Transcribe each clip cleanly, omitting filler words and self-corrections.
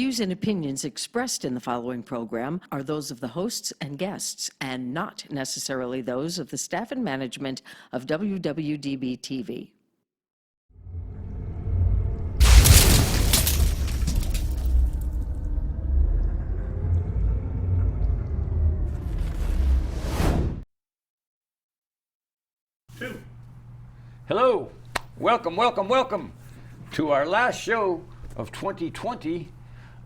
views and opinions expressed in the following program are those of the hosts and guests, and not necessarily those of the staff and management of WWDB-TV. Hello, welcome to our last show of 2020,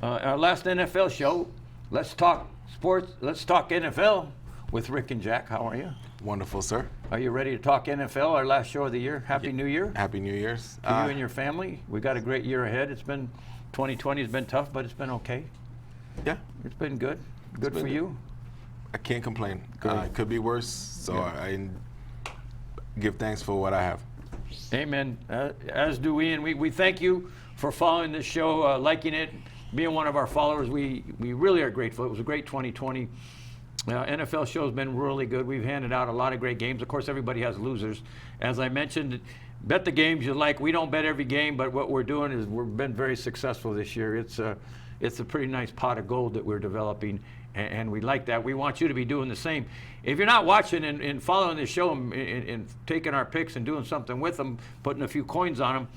our last NFL show. Let's talk sports, let's talk NFL with Rick and Jack. How are you? Wonderful, sir. Are you ready to talk NFL, our last show of the year? Happy New Year. Happy New Year's. To you and your family. We got a great year ahead. 2020 has been tough, but it's been okay. Yeah. It's been good. Good for you? I can't complain. It could be worse, so yeah. I give thanks for what I have. Amen. As do we, and we thank you for following this show, liking it, being one of our followers. We really are grateful. It was a great 2020. NFL show has been really good. We've handed out a lot of great games. Of course, everybody has losers. As I mentioned, bet the games you like. We don't bet every game, but what we're doing is we've been very successful this year. It's a pretty nice pot of gold that we're developing, and we like that. We want you to be doing the same. If you're not watching and following this show and taking our picks and doing something with them, putting a few coins on them,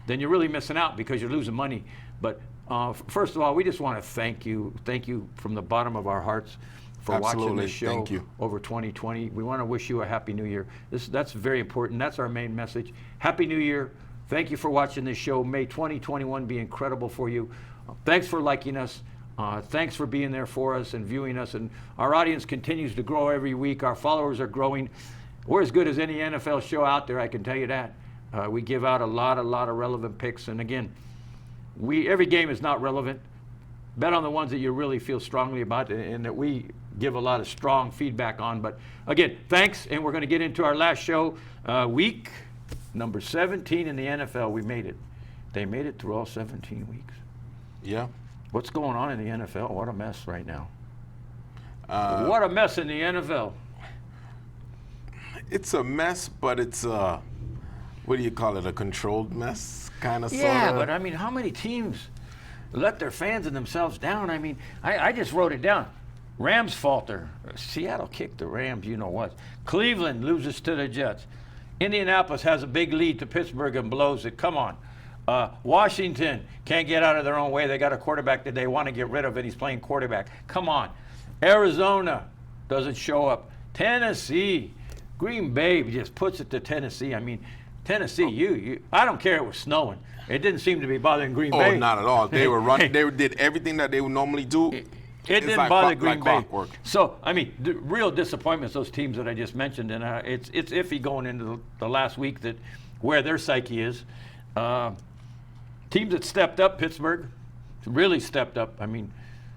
then you're really missing out because you're losing money. But first of all, we just want to thank you from the bottom of our hearts for watching this show over 2020. We want to wish you a Happy New Year. That's very important. That's our main message. Happy New Year. Thank you for watching this show. May 2021 be incredible for you. Thanks for liking us. Thanks for being there for us and viewing us. And our audience continues to grow every week. Our followers are growing. We're as good as any NFL show out there, I can tell you that. We give out a lot of relevant picks. And again, every game is not relevant. Bet on the ones that you really feel strongly about and that we give a lot of strong feedback on. But again, thanks. And we're going to get into our last show, week number 17 in the NFL. We made it. They made it through all 17 weeks. Yeah. What's going on in the NFL? What a mess right now. What a mess in the NFL. It's a mess, but it's what do you call it? A controlled mess, kind of. Yeah, sorta. but I mean, how many teams let their fans and themselves down? I mean, I just wrote it down. Rams falter. Seattle kicked the Rams, you know what. Cleveland loses to the Jets. Indianapolis has a big lead to Pittsburgh and blows it. Come on. Washington can't get out of their own way. They got a quarterback that they want to get rid of, and he's playing quarterback. Come on. Arizona doesn't show up. Tennessee, Green Bay just puts it to Tennessee. I mean, Tennessee, I don't care it was snowing. It didn't seem to be bothering Green Bay. Oh, not at all. They were running. They did everything that they would normally do. It didn't bother Green Bay. So, I mean, the real disappointments, those teams that I just mentioned, and it's iffy going into the last week that where their psyche is. Teams that stepped up, Pittsburgh, really stepped up. I mean,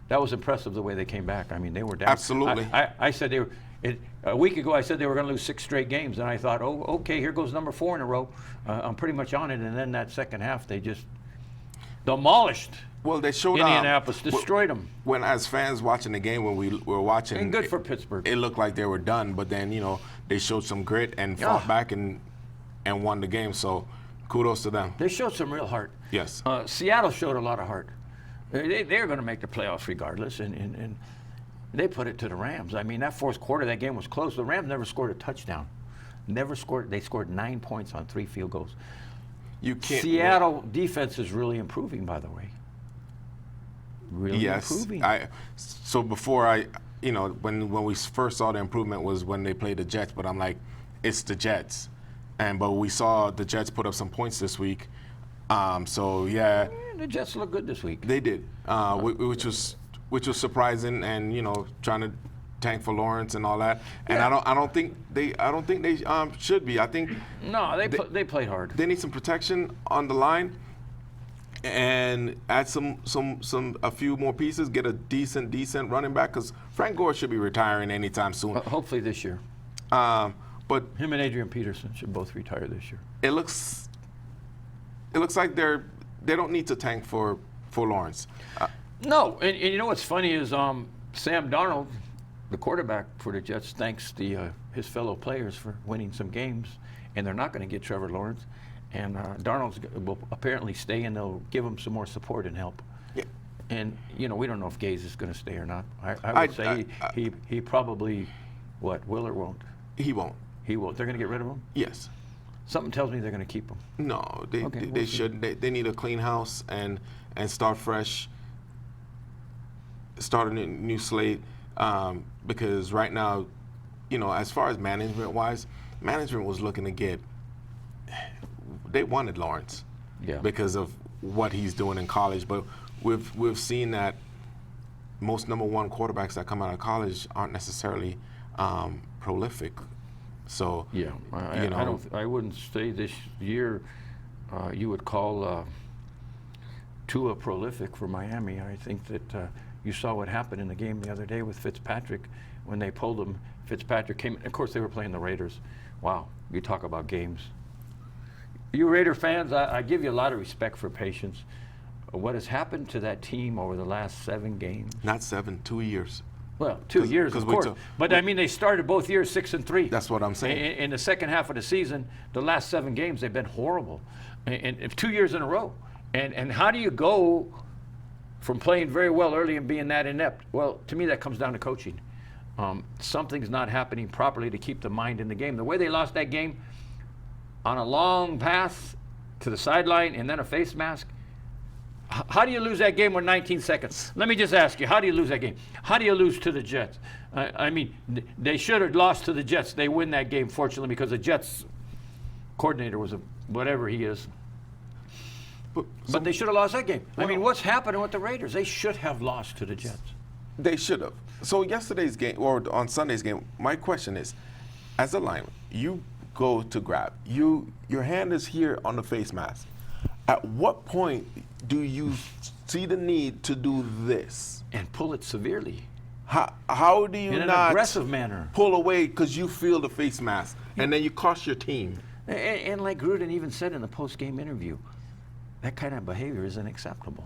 that was impressive the way they came back. I mean, they were down. Absolutely. I said they were, a week ago I said they were going to lose 6 straight games, and I thought, oh, okay, here goes number 4 in a row. I'm pretty much on it, and then that second half, they just demolished. Well, they showed Indianapolis, destroyed them. When as fans watching the game, when we were watching, and good for Pittsburgh. It looked like they were done, but then they showed some grit and fought back and won the game. So kudos to them. They showed some real heart. Yes. Seattle showed a lot of heart. They're going to make the playoffs regardless, and they put it to the Rams. I mean, that fourth quarter, that game was close. The Rams never scored a touchdown. Never scored. They scored 9 points on 3 field goals. You can't. Seattle defense is really improving, by the way. Really improving. So before when we first saw the improvement was when they played the Jets, but I'm like, it's the Jets, but we saw the Jets put up some points this week. So yeah, the Jets look good this week. They did, which was surprising, and trying to tank for Lawrence and all that. And I don't think they should be. I think they played hard. They need some protection on the line, and add a few more pieces. Get a decent running back, because Frank Gore should be retiring anytime soon. Hopefully this year. But him and Adrian Peterson should both retire this year. It looks like they don't need to tank for Lawrence. No, and you know what's funny is Sam Darnold, the quarterback for the Jets, thanks his fellow players for winning some games, and they're not going to get Trevor Lawrence, and Darnold will apparently stay, and they'll give him some more support and help. Yeah. And you know, we don't know if Gaze is going to stay or not. I would say he probably, will or won't? He won't. He won't. They're going to get rid of him? Yes. Something tells me they're going to keep him. No, they Okay, we'll they see. should. They need a clean house and start fresh. Start a new slate, because right now, you know, as far as management was looking to get. They wanted Lawrence, Yeah. because of what he's doing in college, but we've seen that most number one quarterbacks that come out of college aren't necessarily prolific. So Yeah, you know, I wouldn't say this year you would call Tua prolific for Miami. I think that you saw what happened in the game the other day with Fitzpatrick when they pulled him. Fitzpatrick came. Of course, they were playing the Raiders. Wow, you talk about games. You Raider fans, I give you a lot of respect for patience. What has happened to that team over the last 7 games? not 7, 2 years. Well, 2 years, of course. But I mean, they started both years 6-3. That's what I'm saying. In the second half of the season, the last 7 games, they've been horrible, and 2 years in a row. And how do you go from playing very well early and being that inept? Well, to me, that comes down to coaching. Something's not happening properly to keep the mind in the game. The way they lost that game on a long pass to the sideline and then a face mask. How do you lose that game with 19 seconds? Let me just ask you, how do you lose that game? How do you lose to the Jets? I mean, they should have lost to the Jets. They win that game, fortunately, because the Jets coordinator was whatever he is. But they should have lost that game. I mean, what's happening with the Raiders? They should have lost to the Jets. They should have. So yesterday's game, or on Sunday's game, my question is, as a lineman, you go to grab. Your hand is here on the face mask. At what point do you see the need to do this? And pull it severely. How do you In an not aggressive manner. pull away because you feel the face mask, and then you cost your team? And like Gruden even said in the post-game interview, that kind of behavior isn't acceptable.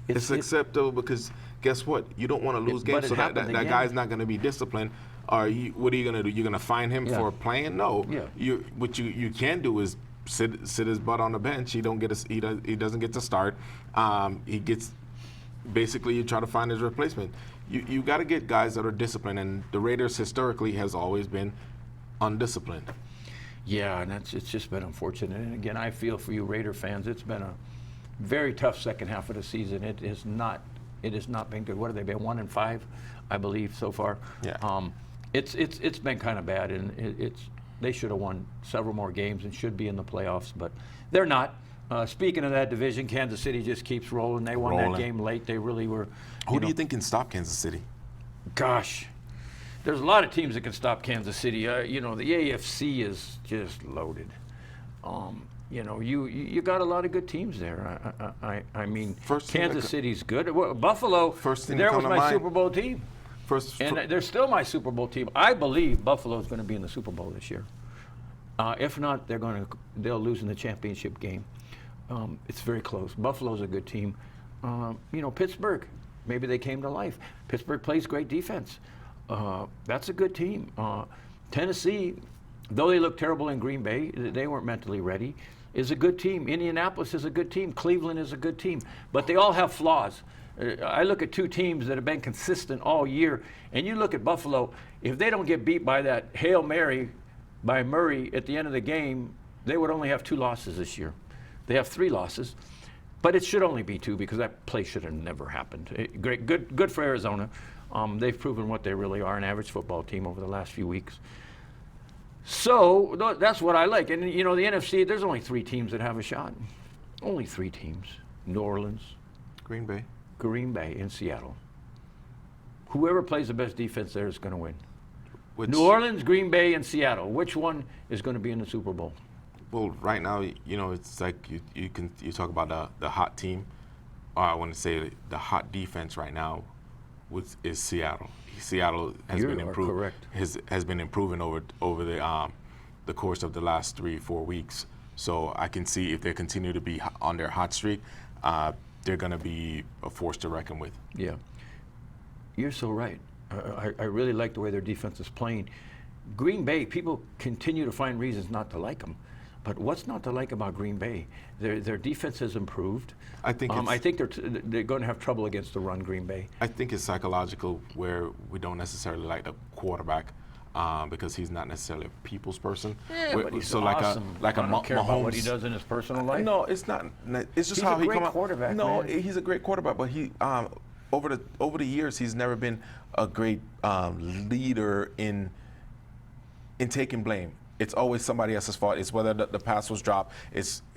It's acceptable because guess what? You don't want to lose but games, it so that happened again. guy's not going to be disciplined. What are you going to do? You're going to fine him Yeah. for playing? No. Yeah. What you can do is sit his butt on the bench. He doesn't get to start. He gets basically you try to find his replacement. You got to get guys that are disciplined, and the Raiders historically has always been undisciplined. Yeah, and it's just been unfortunate. And again, I feel for you Raider fans. It's been a very tough second half of the season. It has not been good. What have they been? 1-5, I believe, so far. Yeah. It's been kind of bad, and they should have won several more games and should be in the playoffs, but they're not. Speaking of that division, Kansas City just keeps rolling. They won that game late. They really were. Who do you think can stop Kansas City? Gosh, there's a lot of teams that can stop Kansas City. You know, the AFC is just loaded. You know, you got a lot of good teams there. I mean, Kansas City's good. Well, Buffalo, there was my Super Bowl team. And they're still my Super Bowl team. I believe Buffalo's going to be in the Super Bowl this year. If not, they'll lose in the championship game. It's very close. Buffalo's a good team. You know, Pittsburgh, maybe they came to life. Pittsburgh plays great defense. That's a good team. Tennessee, though they look terrible in Green Bay, they weren't mentally ready, is a good team. Indianapolis is a good team. Cleveland is a good team. But they all have flaws. I look at 2 teams that have been consistent all year, and you look at Buffalo, if they don't get beat by that Hail Mary by Murray at the end of the game, they would only have 2 losses this year. They have 3 losses, but it should only be 2 because that play should have never happened. Great, good for Arizona. They've proven what they really are, an average football team over the last few weeks. So that's what I like. And, you know, the NFC, there's only 3 teams that have a shot. Only 3 teams. New Orleans, Green Bay, and Seattle. Whoever plays the best defense there is going to win. New Orleans, Green Bay, and Seattle. Which one is going to be in the Super Bowl? Well, right now, you know, it's like you talk about the hot team. I want to say the hot defense right now is Seattle. Seattle has been improving. Correct. Has been improving over the course of the last 3-4 weeks. So I can see if they continue to be on their hot streak, they're going to be a force to reckon with. Yeah, you're so right. I really like the way their defense is playing. Green Bay, people continue to find reasons not to like them. But what's not to like about Green Bay? Their defense has improved. I think they're going to have trouble against the run, Green Bay. I think it's psychological where we don't necessarily like the quarterback because he's not necessarily a people's person. Yeah, but he's so awesome. like a I don't care about what he Mahomes. does in his personal life. No, it's not. It's just He's how a he great come out. quarterback, No, man. he's a great quarterback, but he over the years he's never been a great leader in taking blame. It's always somebody else's fault. It's whether the pass was dropped.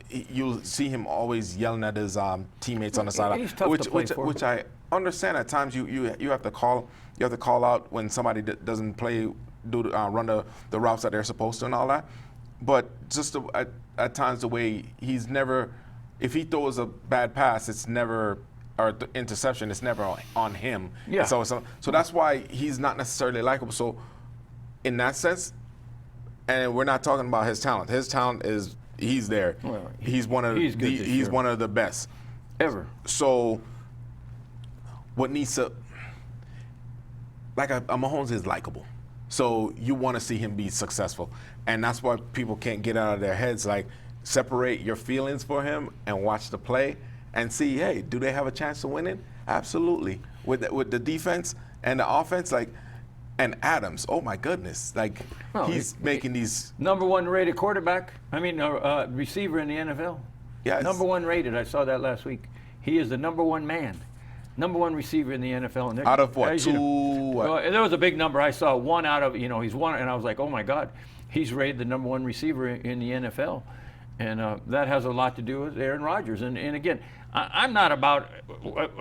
You'll see him always yelling at his teammates on the sideline, He's tough to play for. which I understand at times. You have to call out when somebody doesn't run the routes that they're supposed to and all that. But just at times the way he's never, if he throws a bad pass, it's never, or interception, it's never on him. Yeah. So that's why he's not necessarily likable. So in that sense, and we're not talking about his talent. His talent is he's there. Well, he's one of he's good this year. one of the best Ever. So what needs to, like a Mahomes is likable. So you want to see him be successful. And that's why people can't get out of their heads, like separate your feelings for him and watch the play and see, hey, do they have a chance to win it? Absolutely. With the defense and the offense, like, and Adams, oh my goodness, like he's making these. #1 rated quarterback. Receiver in the NFL. Yes. #1 rated. I saw that last week. He is the #1 man. #1 receiver in the NFL. And Out of what? as you know, What? well, there was a big number. I saw one out of, he's one, and I was like, oh my God, he's rated the #1 receiver in the NFL. And that has a lot to do with Aaron Rodgers. And again, I'm not about,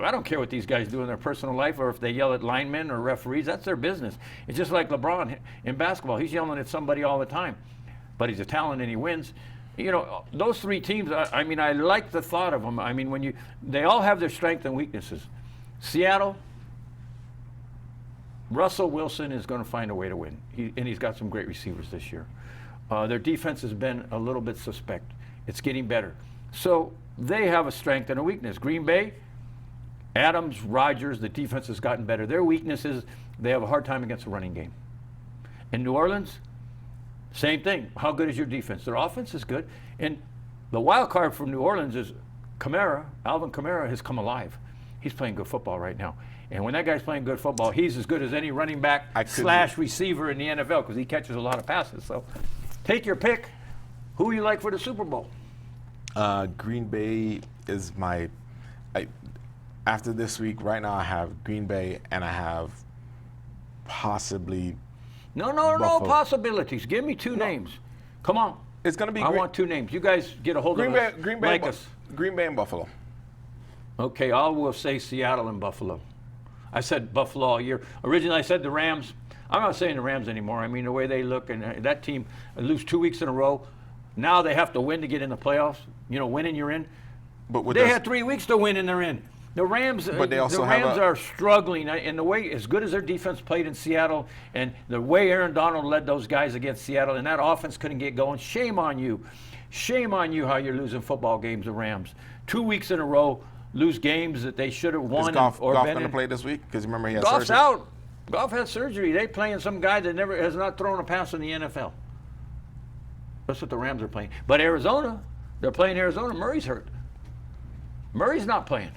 I don't care what these guys do in their personal life or if they yell at linemen or referees. That's their business. It's just like LeBron in basketball. He's yelling at somebody all the time. But he's a talent and he wins. Those three teams, I like the thought of them. They all have their strengths and weaknesses. Seattle, Russell Wilson is going to find a way to win. And he's got some great receivers this year. Their defense has been a little bit suspect. It's getting better. So they have a strength and a weakness. Green Bay, Adams, Rodgers, the defense has gotten better. Their weakness is they have a hard time against the running game. In New Orleans, same thing. How good is your defense? Their offense is good. And the wild card from New Orleans is Alvin Kamara has come alive. He's playing good football right now. And when that guy's playing good football, he's as good as any running back / receiver in the NFL because he catches a lot of passes. So take your pick. Who you like for the Super Bowl? Green Bay is after this week, right now I have Green Bay and I have possibly No Buffalo. possibilities. Give me two names. Come on. It's going to be I want two names. You guys get a hold of us. Green Bay, Like us. Green Bay and Buffalo. Okay, I will say Seattle and Buffalo. I said Buffalo all year. Originally, I said the Rams. I'm not saying the Rams anymore. The way they look, and that team lose 2 weeks in a row. Now they have to win to get in the playoffs. Winning, you're in. But They had 3 weeks to win, and they're in. The Rams, But they also have are struggling, and the way as good as their defense played in Seattle, and the way Aaron Donald led those guys against Seattle, and that offense couldn't get going. Shame on you, how you're losing football games. The Rams, 2 weeks in a row, lose games that they should have won. Is Goff or going been to play this week? Because remember he has Goff's surgery. out. Goff had surgery. They playing some guy that has not thrown a pass in the NFL. That's what the Rams are playing. But Arizona, they're playing Arizona. Murray's hurt. Murray's not playing.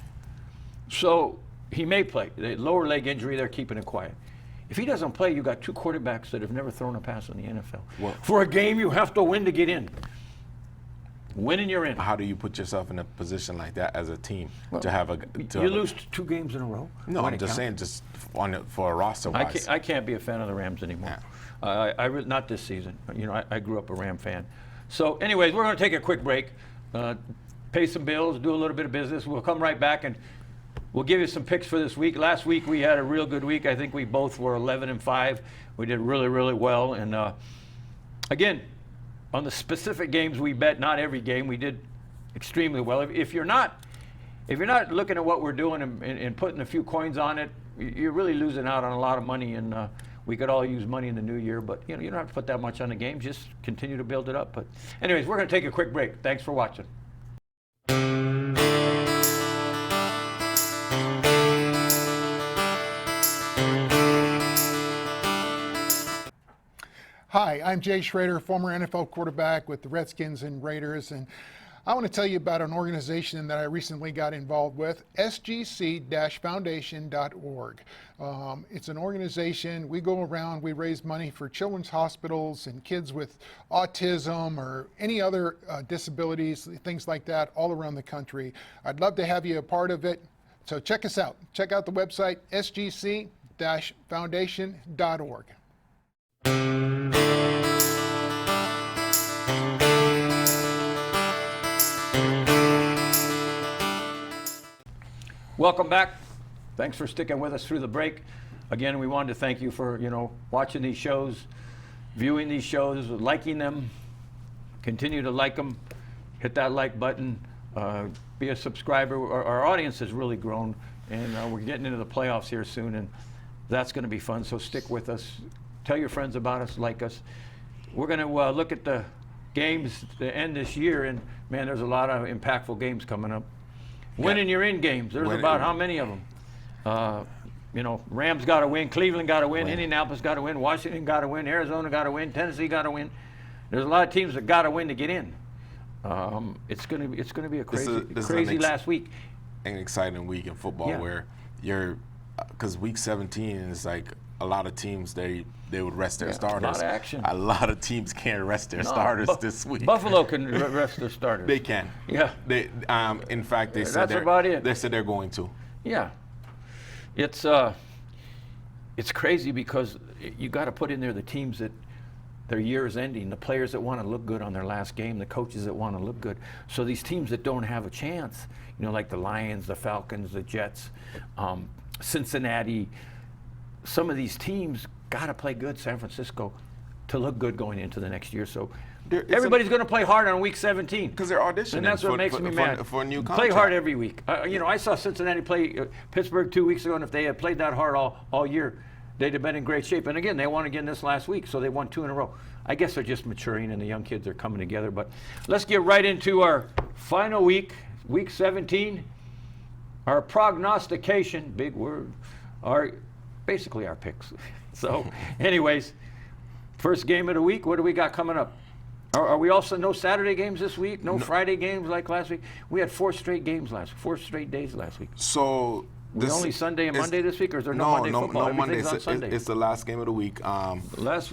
So he may play. The lower leg injury, they're keeping it quiet. If he doesn't play, you got two quarterbacks that have never thrown a pass in the NFL. Well, for a game, you have to win to get in. Winning, you're in. How do you put yourself in a position like that as a team to have a? You lose 2 games in a row. No, when I'm it just counts. saying, for a roster wise. I can't be a fan of the Rams anymore. Not this season. I grew up a Ram fan. So, anyways, we're going to take a quick break, pay some bills, do a little bit of business. We'll come right back and we'll give you some picks for this week. Last week we had a real good week. I think we both were 11-5. We did really, really well. And again, on the specific games we bet, not every game, we did extremely well. If you're not looking at what we're doing and putting a few coins on it, you're really losing out on a lot of money. And we could all use money in the new year, but you don't have to put that much on the games. Just continue to build it up. But anyways, we're going to take a quick break. Thanks for watching. Hi, Hi, I'm Jay Schrader, former NFL quarterback with the Redskins and Raiders, and I want to tell you about an organization that I recently got involved with, sgc-foundation.org. It's an organization, we go around, we raise money for children's hospitals and kids with autism or any other disabilities, things like that, all around the country. I'd love to have you a part of it, so check us out. Check out the website, sgc-foundation.org. Welcome back. Thanks for sticking with us through the break. Again, we wanted to thank you for, watching these shows, viewing these shows, liking them. Continue to like them. Hit that like button. Be a subscriber. Our audience has really grown, and we're getting into the playoffs here soon, and that's going to be fun. So stick with us. Tell your friends about us, like us. We're going to look at the games to end this year, and man, there's a lot of impactful games coming up. Winning your in games. There's about how many of them? Rams got to win, Cleveland got to win, Indianapolis got to win, Washington got to win, Arizona got to win, Tennessee got to win. There's a lot of teams that got to win to get in. It's going to be a crazy last week. An exciting week in football where because week 17 is like a lot of teams they would rest their starters. A lot of action. A lot of teams can't rest their starters this week. Buffalo can rest their starters. They can. Yeah. They in fact they said they said they're going to. Yeah. It's crazy because you got to put in there the teams that their year is ending, the players that want to look good on their last game, the coaches that want to look good. So these teams that don't have a chance, like the Lions, the Falcons, the Jets, Cincinnati, some of these teams got to play good, San Francisco, to look good going into the next year. So everybody's going to play hard on week 17. Because they're auditioning. And that's what makes me mad. For a new contract. Play hard every week. I saw Cincinnati play Pittsburgh 2 weeks ago, and if they had played that hard all year, they'd have been in great shape. And again, they won again this last week, so they won 2 in a row. I guess they're just maturing, and the young kids are coming together. But let's get right into our final week, week 17. Our prognostication, big word, basically our picks. So, anyways, first game of the week, what do we got coming up? Are we also no Saturday games this week? No Friday games like last week? We had 4 straight days last week. So only Sunday and Monday this week, or is there no Monday football? No Monday. On Sunday. It's the last game of the week. Last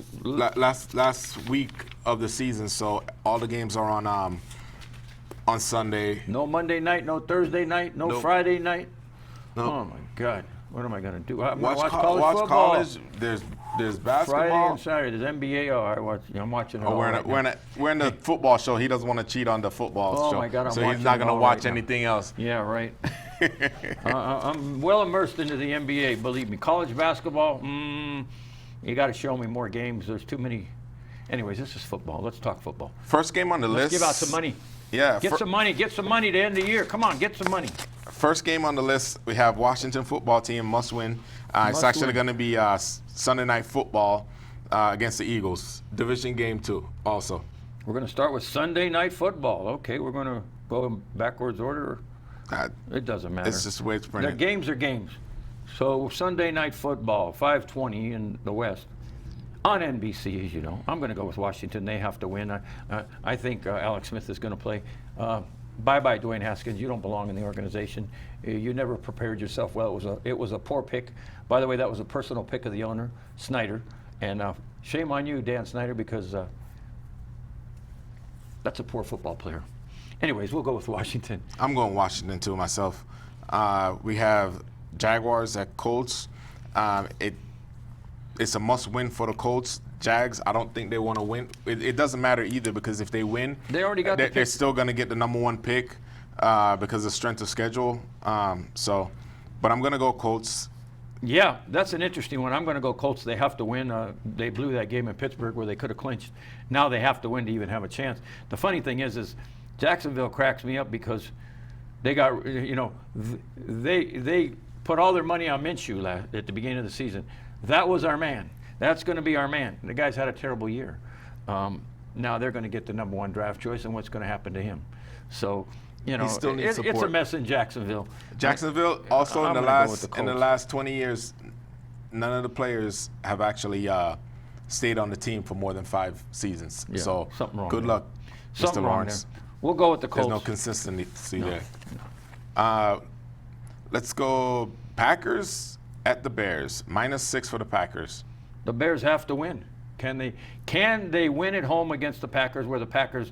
week of the season. So all the games are on Sunday. No Monday night, no Thursday night, no Friday night. No. Oh my God, what am I going to do? I'm watch college football. College. There's basketball. Friday and Saturday. There's NBA. I'm watching it. We're in the football show. He doesn't want to cheat on the football show. Oh my God, so he's not going to watch anything else. Yeah, right. I'm well immersed into the NBA. Believe me, college basketball. You got to show me more games. There's too many. Anyways, this is football. Let's talk football. First game on the list. Let's give out some money. Yeah. Get some money. Get some money to end the year. Come on, get some money. First game on the list, we have Washington football team, must win. It's actually going to be Sunday Night Football against the Eagles. Division game 2 also. We're going to start with Sunday Night Football. Okay, we're going to go in backwards order. It doesn't matter. It's just the way it's printed. Their games are games. So Sunday Night Football, 5:20 in the West. On NBC, as you know. I'm going to go with Washington. They have to win. I think Alex Smith is going to play. Bye-bye, Dwayne Haskins. You don't belong in the organization. You never prepared yourself well. It was a poor pick. By the way, that was a personal pick of the owner, Snyder. And shame on you, Dan Snyder, because that's a poor football player. Anyways, we'll go with Washington. I'm going Washington, too, myself. We have Jaguars at Colts. It's a must-win for the Colts. Jags, I don't think they want to win. It doesn't matter either, because if they win, they already got they're still going to get the #1 pick because of strength of schedule. But I'm going to go Colts. Yeah, that's an interesting one. I'm going to go Colts. They have to win. They blew that game in Pittsburgh where they could have clinched. Now they have to win to even have a chance. The funny thing is Jacksonville cracks me up because they got, they put all their money on Minshew at the beginning of the season. That was our man. That's going to be our man. The guy's had a terrible year. Now they're going to get the #1 draft choice, and what's going to happen to him? So, it's a mess in Jacksonville. Jacksonville also in the last 20 years, none of the players have actually stayed on the team for more than 5 seasons. Yeah, So something wrong good there. luck, Something Mr. wrong Lawrence. there. We'll go with the There's Colts. no consistency there. Let's go Packers at the Bears. -6 for the Packers. The Bears have to win. Can they win at home against the Packers, where the Packers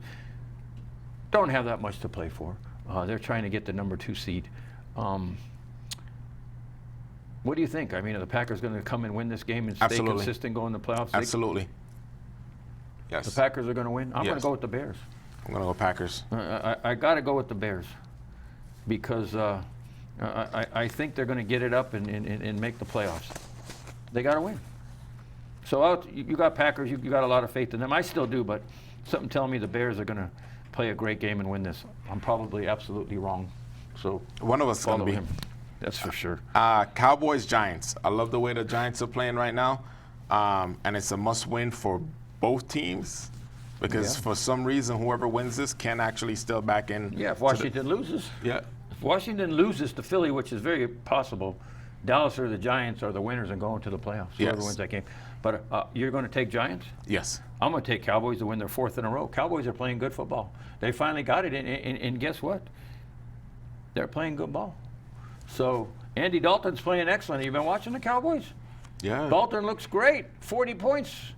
don't have that much to play for? They're trying to get the number 2 seed. What do you think? I mean, are the Packers going to come and win this game and stay Absolutely. consistent going to the playoffs? Absolutely. Yes. The Packers are going to win? I'm going to Yes. go with the Bears. I'm going to go Packers. I got to go with the Bears because I think they're going to get it up and make the playoffs. They got to win. So you got Packers. You got a lot of faith in them. I still do, but something telling me the Bears are going to play a great game and win this. I'm probably absolutely wrong. So One of us is going follow to be. him. That's for sure. Cowboys, Giants. I love the way the Giants are playing right now. And it's a must-win for both teams because Yeah. for some reason, whoever wins this can actually still back in. Yeah, if Washington loses. Yeah. If Washington loses to Philly, which is very possible, Dallas or the Giants are the winners and going to the playoffs. Whoever Yes. wins that game. But you're going to take Giants? Yes. I'm going to take Cowboys to win their 4th in a row. Cowboys are playing good football. They finally got it, and guess what? They're playing good ball. So Andy Dalton's playing excellent. You've been watching the Cowboys? Yeah. Dalton looks great. 40 points.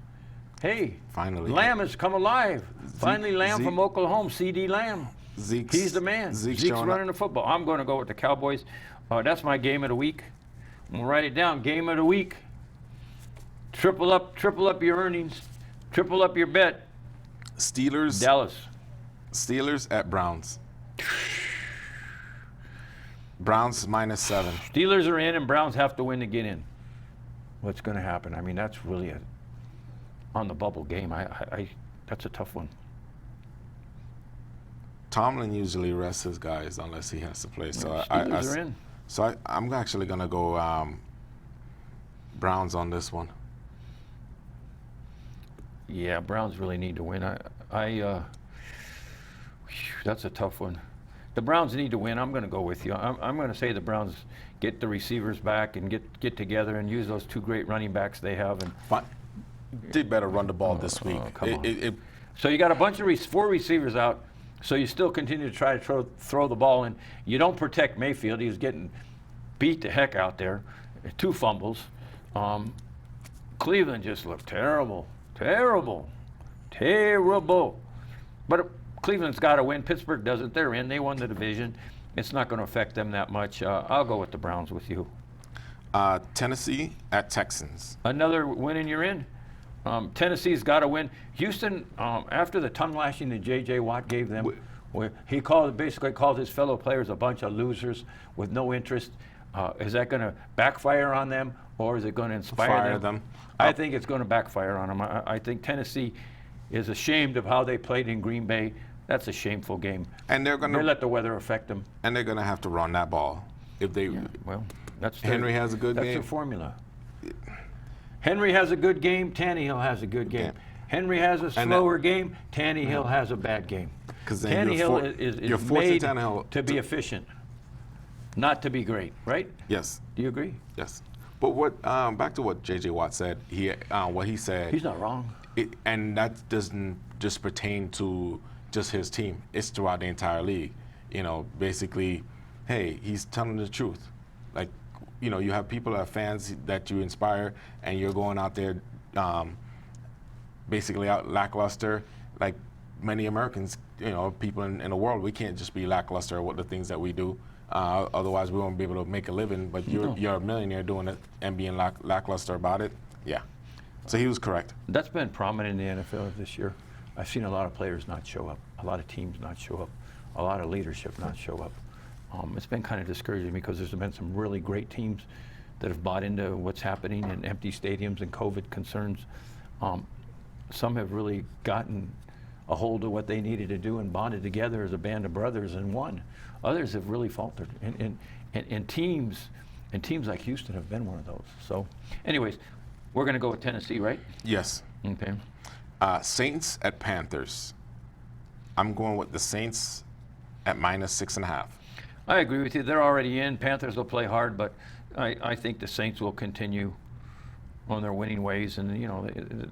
Hey, Finally. Lamb has come alive. Finally, Lamb Zeke- from Oklahoma, C.D. Lamb. He's the man. Zeke's showing running up. the football. I'm going to go with the Cowboys. That's my game of the week. I'm going to write it down. Game of the week. Triple up your earnings. Triple up your bet. Steelers. Dallas. Steelers at Browns. Browns -7. Steelers are in, and Browns have to win to get in. What's going to happen? I mean, that's really on the bubble game. That's a tough one. Tomlin usually rests his guys unless he has to play. So Steelers are in. So I'm actually going to go Browns on this one. Yeah, Browns really need to win. That's a tough one. The Browns need to win. I'm going to go with you. I'm going to say the Browns get the receivers back and get together and use those 2 great running backs they have. And Fine. Did better run the ball this week. come on. So you got a bunch of 4 receivers out. So you still continue to try to throw the ball, and you don't protect Mayfield. He was getting beat the heck out there. 2 fumbles. Cleveland just looked terrible. But Cleveland's got to win. Pittsburgh doesn't. They're in. They won the division. It's not going to affect them that much. I'll go with the Browns with you. Tennessee at Texans. Another win and you're in. Tennessee's got to win. Houston, after the tongue lashing that J.J. Watt gave them, where he basically called his fellow players a bunch of losers with no interest. Is that going to backfire on them, or is it going to inspire them? I think it's going to backfire on them. I think Tennessee is ashamed of how they played in Green Bay. That's a shameful game. And they're going They to let the weather affect them. and they're going to have to run that ball if they. Well, that's Henry has a good that's game. their formula. Henry has a good game. Tannehill has a good game. Okay. Henry has a And slower game. Tannehill has a bad game. 'Cause then you're Tannehill is you're forcing made Tannehill to be efficient, not to be great. Right? Yes. Do you agree? Yes. But what back to what J.J. Watt said. What he said. He's not wrong. And that doesn't just pertain to just his team. It's throughout the entire league. Basically, hey, he's telling the truth. Like, you have people that are fans that you inspire, and you're going out there basically out lackluster. Like many Americans, people in the world, we can't just be lackluster with the things that we do. Otherwise, we won't be able to make a living. But you're a millionaire doing it and being lackluster about it. Yeah. So he was correct. That's been prominent in the NFL this year. I've seen a lot of players not show up, a lot of teams not show up, a lot of leadership not show up. It's been kind of discouraging because there's been some really great teams that have bought into what's happening in empty stadiums and COVID concerns. Some have really gotten a hold of what they needed to do and bonded together as a band of brothers and won. Others have really faltered, and teams like Houston have been one of those. So, anyways, we're going to go with Tennessee, right? Yes. Okay. Saints at Panthers. I'm going with the Saints at -6.5. I agree with you. They're already in. Panthers will play hard, but I think the Saints will continue on their winning ways, and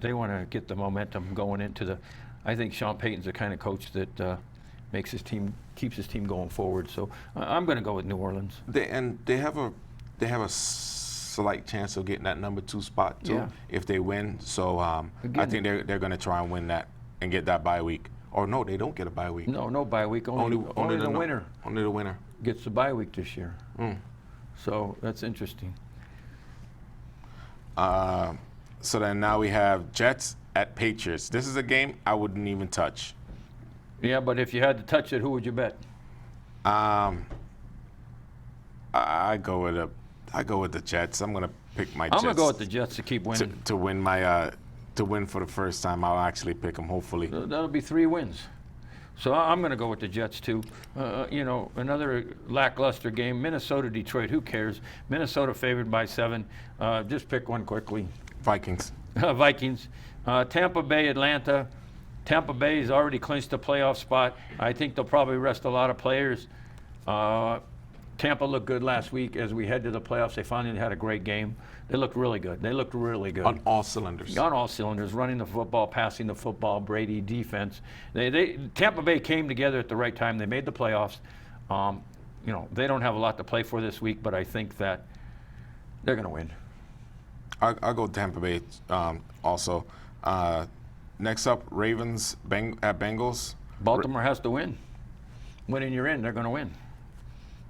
they want to get the momentum going into the. I think Sean Payton's the kind of coach that keeps his team going forward. So I'm going to go with New Orleans. They have a slight chance of getting that number 2 spot too if they win. So I think they're going to try and win that and get that bye week. Or no, they don't get a bye week. No bye week. Only the winner. Only the winner gets the bye week this year. So that's interesting. So then now we have Jets at Patriots. This is a game I wouldn't even touch. Yeah, but if you had to touch it, who would you bet? I go with the Jets. I'm gonna pick my Jets. I'm gonna go with the Jets to keep winning. To win my to win for the first time. I'll actually pick them. Hopefully. That'll be 3 wins. So I'm going to go with the Jets too. Another lackluster game. Minnesota, Detroit. Who cares? Minnesota favored by 7. Just pick one quickly. Vikings. Vikings. Tampa Bay, Atlanta. Tampa Bay's already clinched a playoff spot. I think they'll probably rest a lot of players. Tampa looked good last week as we head to the playoffs. They finally had a great game. They looked really good. On all cylinders. On all cylinders, running the football, passing the football, Brady defense. Tampa Bay came together at the right time. They made the playoffs. They don't have a lot to play for this week, but I think that they're going to win. I'll go Tampa Bay also. Next up, Ravens at Bengals. Baltimore has to win. Winning, you're in. They're going to win.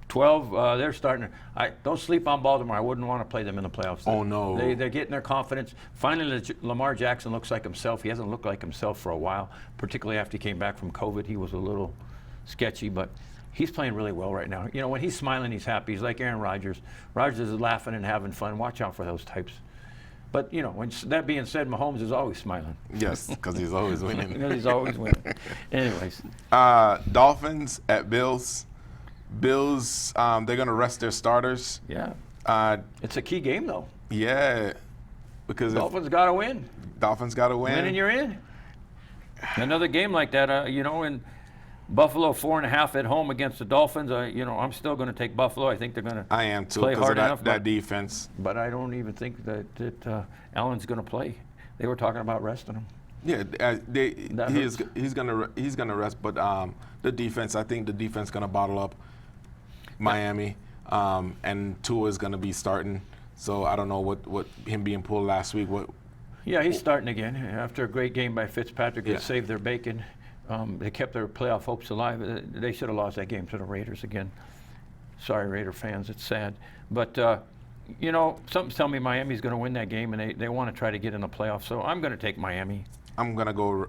12, they're starting to. Don't sleep on Baltimore. I wouldn't want to play them in the playoffs. Oh, no. They're getting their confidence. Finally, Lamar Jackson looks like himself. He hasn't looked like himself for a while, particularly after he came back from COVID. He was a little sketchy, but he's playing really well right now. When he's smiling, he's happy. He's like Aaron Rodgers. Rodgers is laughing and having fun. Watch out for those types. But, when that being said, Mahomes is always smiling. Yes, because he's always winning. Because he's always winning. Anyways. Dolphins at Bills. Bills, they're going to rest their starters. Yeah. It's a key game, though. Yeah. Because Dolphins got to win. Dolphins got to win. Winning, you're in. Another game like that, in Buffalo 4.5 at home against the Dolphins, I'm still going to take Buffalo. I think they're going to I am too, play because hard of enough, that defense. But I don't even think that Allen's going to play. They were talking about resting him. Yeah, he's gonna rest, but the defense, I think the defense is gonna bottle up Miami, and Tua is gonna be starting. So I don't know what him being pulled last week. Yeah, he's starting again after a great game by Fitzpatrick that saved their bacon. They kept their playoff hopes alive. They should have lost that game to the Raiders again. Sorry, Raider fans, it's sad, but. Something's telling me Miami's going to win that game, and they want to try to get in the playoffs. So I'm going to take Miami. I'm going to go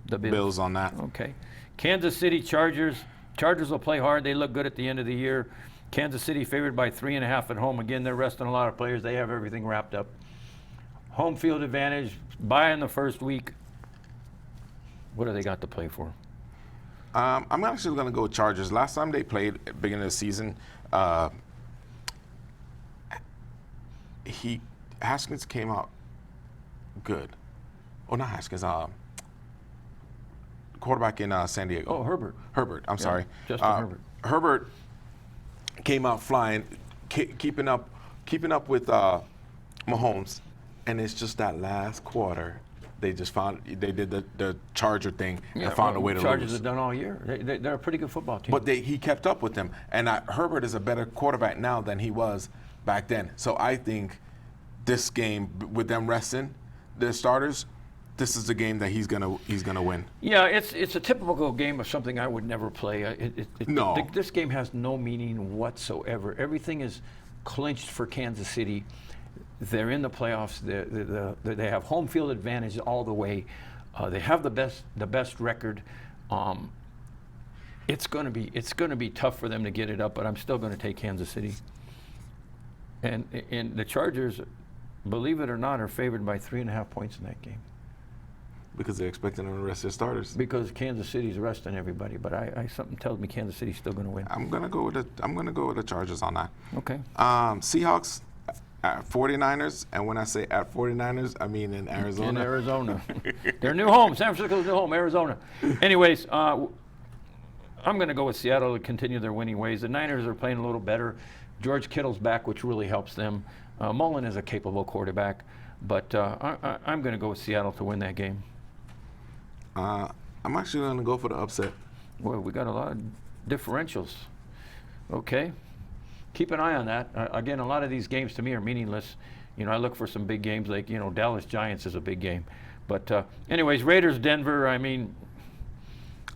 the Bills on that. Okay. Kansas City Chargers. Chargers will play hard. They look good at the end of the year. Kansas City favored by 3.5 at home. Again, they're resting a lot of players. They have everything wrapped up. Home field advantage. Bye in the first week. What do they got to play for? I'm actually going to go Chargers. Last time they played at the beginning of the season, Haskins came out good. Oh, not Haskins. Quarterback in San Diego. Oh, Herbert. Herbert. I'm sorry. Justin Herbert. Herbert came out flying, keeping up with Mahomes, and it's just that last quarter they did the Charger thing and found a way to lose. Chargers have done all year. They're a pretty good football team. But he kept up with them, and Herbert is a better quarterback now than he was back then. So I think this game, with them resting their starters, this is the game that he's gonna win. Yeah, it's a typical game of something I would never play. No. This game has no meaning whatsoever. Everything is clinched for Kansas City. They're in the playoffs. They have home field advantage all the way. They have the best record. It's going to be tough for them to get it up, but I'm still going to take Kansas City. And the Chargers, believe it or not, are favored by 3.5 points in that game. Because they're expecting them to rest their starters. Because Kansas City's resting everybody, but something tells me Kansas City's still going to win. I'm gonna go with the Chargers on that. Okay. Seahawks at 49ers, and when I say at 49ers, I mean in Arizona. In Arizona. Their new home. San Francisco's new home, Arizona. Anyways, I'm going to go with Seattle to continue their winning ways. The Niners are playing a little better. George Kittle's back, which really helps them. Mullen is a capable quarterback. But I'm going to go with Seattle to win that game. I'm actually going to go for the upset. Well, we got a lot of differentials. Okay. Keep an eye on that. Again, a lot of these games to me are meaningless. You know, I look for some big games like, you know, Dallas Giants is a big game. But anyways, Raiders, Denver, I mean,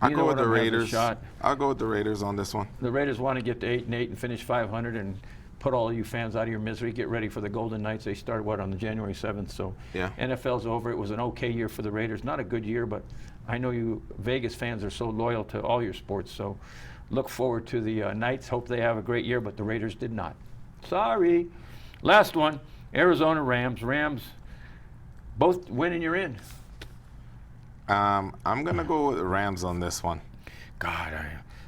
I'll go with the neither one of them has a Raiders. shot. I'll go with the Raiders on this one. The Raiders want to get to 8-8 and finish 500 and put all of you fans out of your misery. Get ready for the Golden Knights. They start, on the January 7th. So Yeah. NFL's over. It was an okay year for the Raiders. Not a good year, but I know you Vegas fans are so loyal to all your sports. So look forward to the Knights. Hope they have a great year, but the Raiders did not. Sorry. Last one, Arizona Rams. Rams, both win and you're in. I'm going to go with the Rams on this one. God,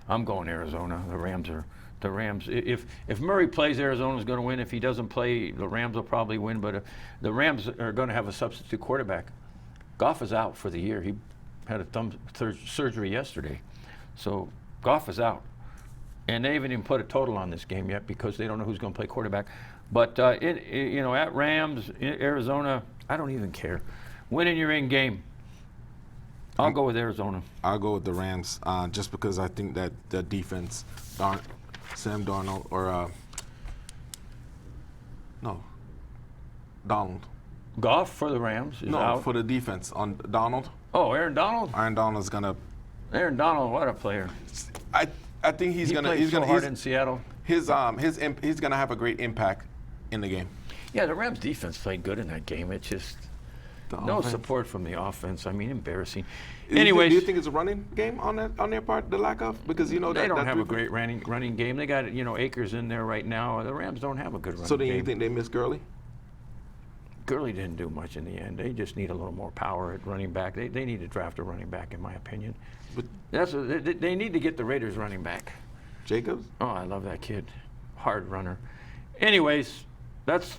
I'm going Arizona. The Rams. If Murray plays, Arizona's going to win. If he doesn't play, the Rams will probably win. But the Rams are going to have a substitute quarterback. Goff is out for the year. He had a thumb surgery yesterday, so Goff is out. And they haven't even put a total on this game yet because they don't know who's going to play quarterback. But at Rams, Arizona, I don't even care. Win and you're in game. I'll go with Arizona. I'll go with the Rams just because I think that the defense, Sam Darnold or Donald. Goff for the Rams is out. For the defense on Donald. Oh, Aaron Donald? Aaron Donald's gonna. Aaron Donald, what a player. I think he's gonna. Played He's so gonna. hard He's, in Seattle. he's gonna have a great impact in the game. Yeah, the Rams defense played good in that game. It's just no offense. support from the offense. I mean, embarrassing. Do you Anyways, think it's a running game on their part, the lack of? Because they don't have a defense- great running game. They got Akers in there right now. The Rams don't have a good running So then game. you think they miss Gurley? Gurley didn't do much in the end. They just need a little more power at running back. They need to draft a running back, in my opinion. But They need to get the Raiders running back. Jacobs? Oh, I love that kid. Hard runner. Anyways, that's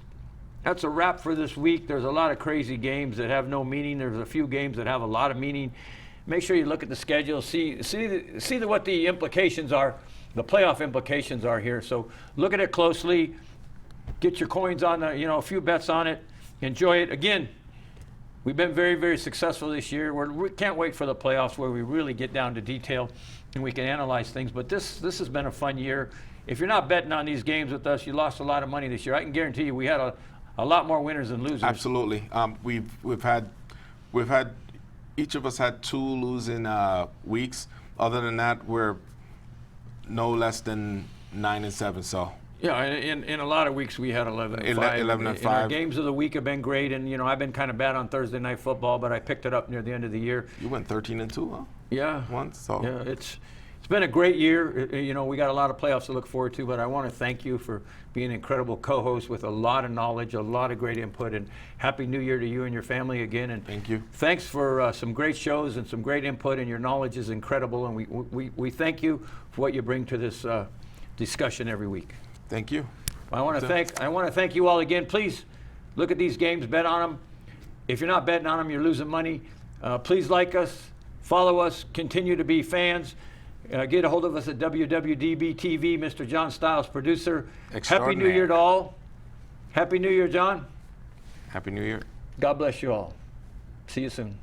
a wrap for this week. There's a lot of crazy games that have no meaning. There's a few games that have a lot of meaning. Make sure you look at the schedule, see what the implications are, the playoff implications are here. So look at it closely. Get your coins on a few bets on it. Enjoy it. Again, we've been very, very successful this year. We can't wait for the playoffs where we really get down to detail and we can analyze things. But this has been a fun year. If you're not betting on these games with us, you lost a lot of money this year. I can guarantee you we had a lot more winners than losers. Absolutely. We've had each of us had 2 losing weeks. Other than that, we're no less than 9-7. So. Yeah, in a lot of weeks we had 11-5. 11-5. Our games of the week have been great, and I've been kind of bad on Thursday Night Football, but I picked it up near the end of the year. You went 13-2, huh? Yeah. Once. So. Yeah, it's been a great year. We got a lot of playoffs to look forward to, but I want to thank you for being an incredible co-host with a lot of knowledge, a lot of great input, and Happy New Year to you and your family again. And Thank you. Thanks for some great shows and some great input, and your knowledge is incredible, and we thank you for what you bring to this discussion every week. Thank you. I want to thank you all again. Please look at these games, bet on them. If you're not betting on them, you're losing money. Please like us, follow us, continue to be fans. Get a hold of us at WWDBTV, Mr. John Stiles, producer. Happy New Year to all. Happy New Year, John. Happy New Year. God bless you all. See you soon.